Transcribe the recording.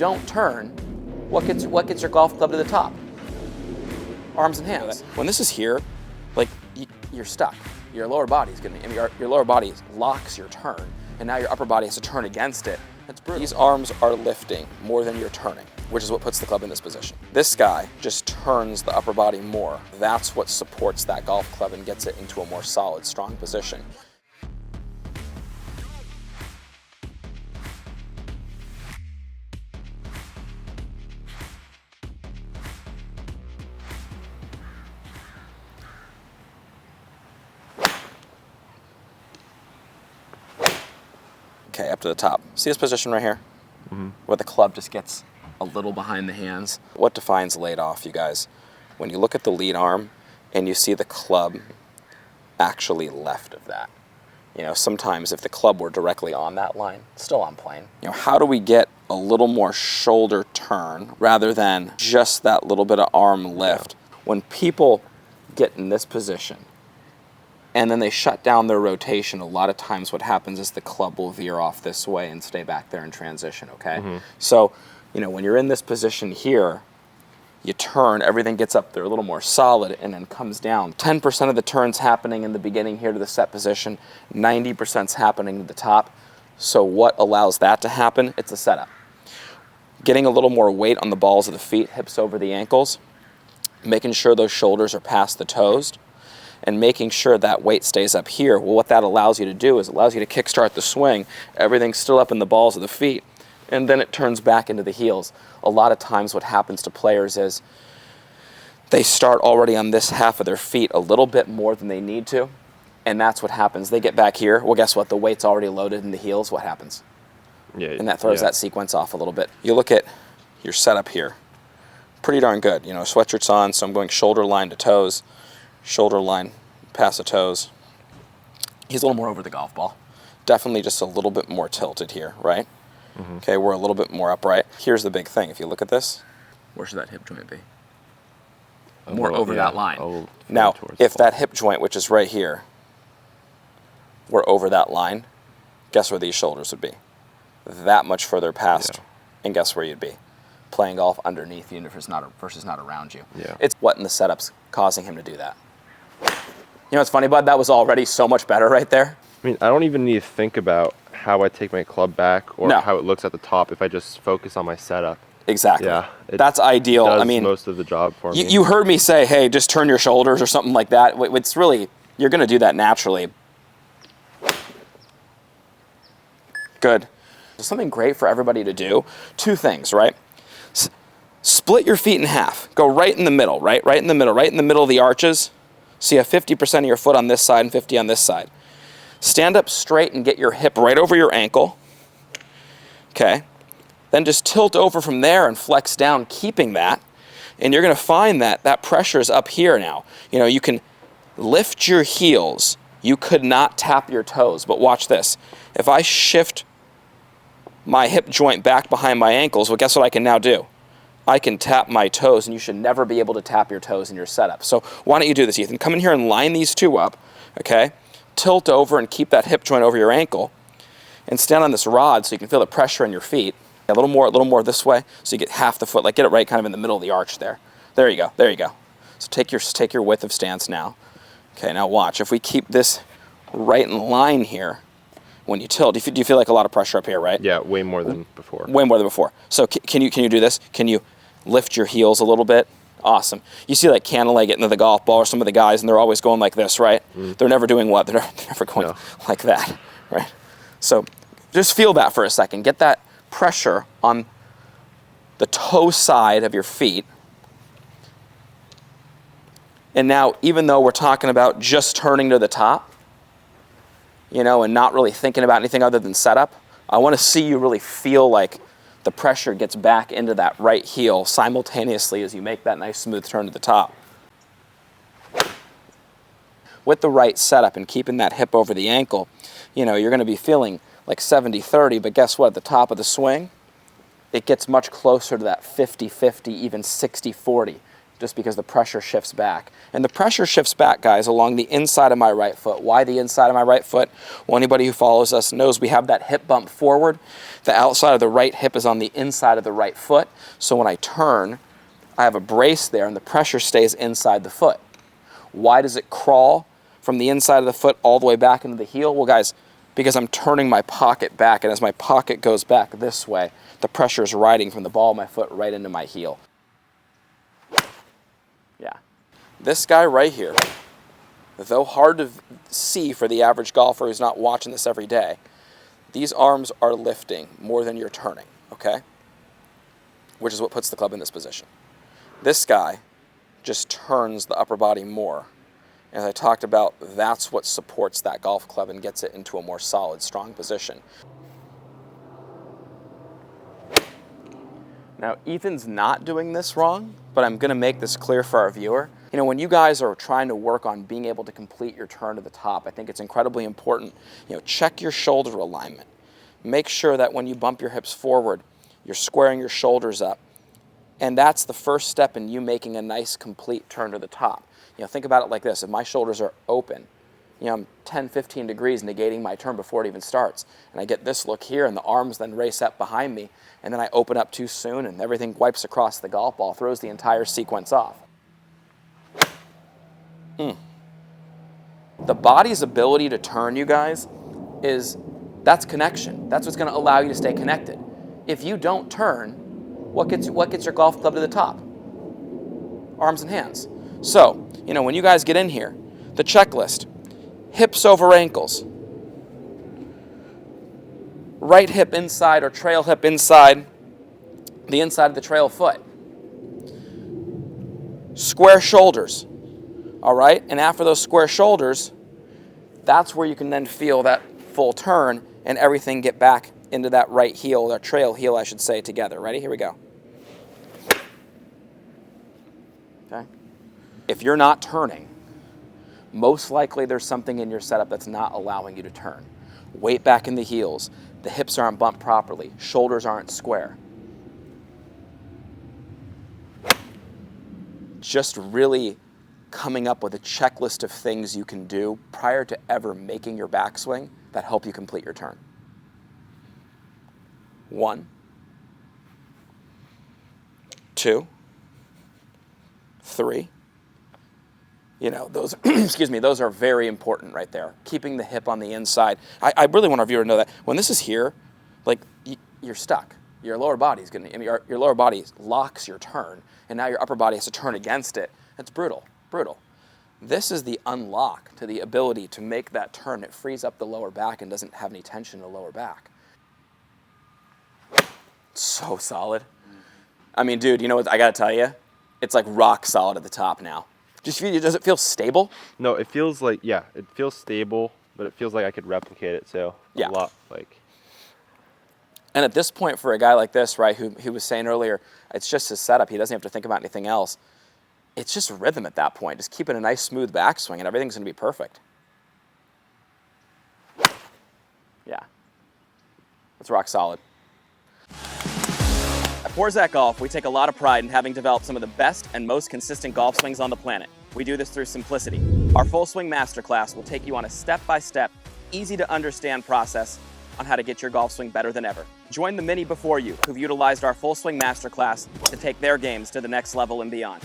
don't turn, what gets your golf club to the top? Arms and hands. When this is here, like you're stuck. Your lower body's gonna, your lower body locks your turn, and now your upper body has to turn against it. That's brutal. These arms are lifting more than you're turning, which is what puts the club in this position. This guy just turns the upper body more. That's what supports that golf club and gets it into a more solid, strong position. Okay, up to the top. See this position right here? Where the club just gets a little behind the hands? What defines laid off, you guys? When you look at the lead arm and you see the club actually left of that. You know, sometimes if the club were directly on that line, still on plane. You know, how do we get a little more shoulder turn rather than just that little bit of arm lift? When people get in this position, and then they shut down their rotation, a lot of times what happens is the club will veer off this way and stay back there in transition, okay? So, you know, when you're in this position here, you turn, everything gets up there a little more solid and then comes down. 10% of the turn's happening in the beginning here to the set position, 90%'s happening to the top. So what allows that to happen? It's a setup. Getting a little more weight on the balls of the feet, hips over the ankles, making sure those shoulders are past the toes, and making sure that weight stays up here. Well, what that allows you to do is it allows you to kickstart the swing. Everything's still up in the balls of the feet, and then it turns back into the heels. A lot of times what happens to players is they start already on this half of their feet a little bit more than they need to, and that's what happens. They get back here. Well, guess what? The weight's already loaded in the heels. What happens? And that throws that sequence off a little bit. You look at your setup here. Pretty darn good. You know, sweatshirt's on, so I'm going shoulder line to toes. Shoulder line past the toes. He's a little more over the golf ball. Definitely just a little bit more tilted here, right? Okay, we're a little bit more upright. Here's the big thing. If you look at this, where should that hip joint be? More over that line. Now, if that hip joint, which is right here, were over that line, guess where these shoulders would be? That much further past, and guess where you'd be? Playing golf underneath you versus not around you. It's what in the setup's causing him to do that. You know what's funny, bud? That was already so much better right there. I mean, I don't even need to think about how I take my club back or how it looks at the top if I just focus on my setup. Exactly. Yeah, that's ideal. Does I mean, most of the job for me. You heard me say, hey, just turn your shoulders or something like that. It's really, you're going to do that naturally. Good. There's something great for everybody to do. Two things, right? Split your feet in half. Go right in the middle, right in the middle of the arches. So you have 50% of your foot on this side and 50 on this side. Stand up straight and get your hip right over your ankle. Okay. Then just tilt over from there and flex down, keeping that. And you're going to find that that pressure is up here now. You know, you can lift your heels. You could not tap your toes, but watch this. If I shift my hip joint back behind my ankles, well, guess what I can now do? I can tap my toes, and you should never be able to tap your toes in your setup. So why don't you do this, Ethan? Come in here and line these two up, okay? Tilt over and keep that hip joint over your ankle, and stand on this rod so you can feel the pressure in your feet. A little more this way, so you get half the foot, like get it right kind of in the middle of the arch there. There you go. So take your width of stance now. Okay, now watch. If we keep this right in line here, when you tilt, do you feel like a lot of pressure up here, right? Yeah, way more than before. Way more than before. So can you do this? Can you lift your heels a little bit? Awesome. You see like Cantlay getting to the golf ball or some of the guys, and they're always going like this, right? They're never doing what? They're never going like that, right? So just feel that for a second. Get that pressure on the toe side of your feet. And now, even though we're talking about just turning to the top, you know, and not really thinking about anything other than setup, I want to see you really feel like the pressure gets back into that right heel simultaneously as you make that nice smooth turn to the top. With the right setup and keeping that hip over the ankle, you know, you're going to be feeling like 70-30, but guess what? At the top of the swing, it gets much closer to that 50-50, even 60-40. just because the pressure shifts back. And the pressure shifts back, guys, along the inside of my right foot. Why the inside of my right foot? Well, anybody who follows us knows we have that hip bump forward. The outside of the right hip is on the inside of the right foot. So when I turn, I have a brace there and the pressure stays inside the foot. Why does it crawl from the inside of the foot all the way back into the heel? Well, guys, because I'm turning my pocket back, and as my pocket goes back this way, the pressure is riding from the ball of my foot right into my heel. Yeah. This guy right here, though hard to see for the average golfer who's not watching this every day, these arms are lifting more than you're turning, okay? Which is what puts the club in this position. This guy just turns the upper body more. As I talked about, that's what supports that golf club and gets it into a more solid, strong position. Now, Ethan's not doing this wrong, but I'm going to make this clear for our viewer. You know, when you guys are trying to work on being able to complete your turn to the top, I think it's incredibly important, check your shoulder alignment. Make sure that when you bump your hips forward, you're squaring your shoulders up. And that's the first step in you making a nice, complete turn to the top. Think about it like this. If my shoulders are open, I'm 10, 15 degrees negating my turn before it even starts. And I get this look here, and the arms then race up behind me, and then I open up too soon, and everything wipes across the golf ball, throws the entire sequence off. The body's ability to turn, you guys, that's connection. That's what's going to allow you to stay connected. If you don't turn, what gets your golf club to the top? Arms and hands. So, when you guys get in here, the checklist, hips over ankles, right hip inside or trail hip inside the inside of the trail foot, square shoulders, all right? And after those square shoulders, that's where you can then feel that full turn and everything get back into that right heel, that trail heel, I should say, together. Ready? Here we go. Okay. If you're not turning, most likely there's something in your setup that's not allowing you to turn. Weight back in the heels. The hips aren't bumped properly. Shoulders aren't square. Just really coming up with a checklist of things you can do prior to ever making your backswing that help you complete your turn. 1, 2, 3. Those, excuse me, those are very important right there. Keeping the hip on the inside. I really want our viewer to know that when this is here, like, you're stuck. Your lower body's your lower body locks your turn, and now your upper body has to turn against it. That's brutal, brutal. This is the unlock to the ability to make that turn. It frees up the lower back and doesn't have any tension in the lower back. So solid. I mean, dude, you know what I gotta tell you? It's like rock solid at the top now. Does it feel stable? No, it feels like, yeah, it feels stable, but it feels like I could replicate it, so a lot, like. And at this point, for a guy like this, right, who was saying earlier, it's just his setup. He doesn't have to think about anything else. It's just rhythm at that point. Just keeping a nice, smooth backswing, and everything's going to be perfect. Yeah. That's rock solid. At Porzak Golf, we take a lot of pride in having developed some of the best and most consistent golf swings on the planet. We do this through simplicity. Our Full Swing Masterclass will take you on a step-by-step, easy-to-understand process on how to get your golf swing better than ever. Join the many before you who've utilized our Full Swing Masterclass to take their games to the next level and beyond.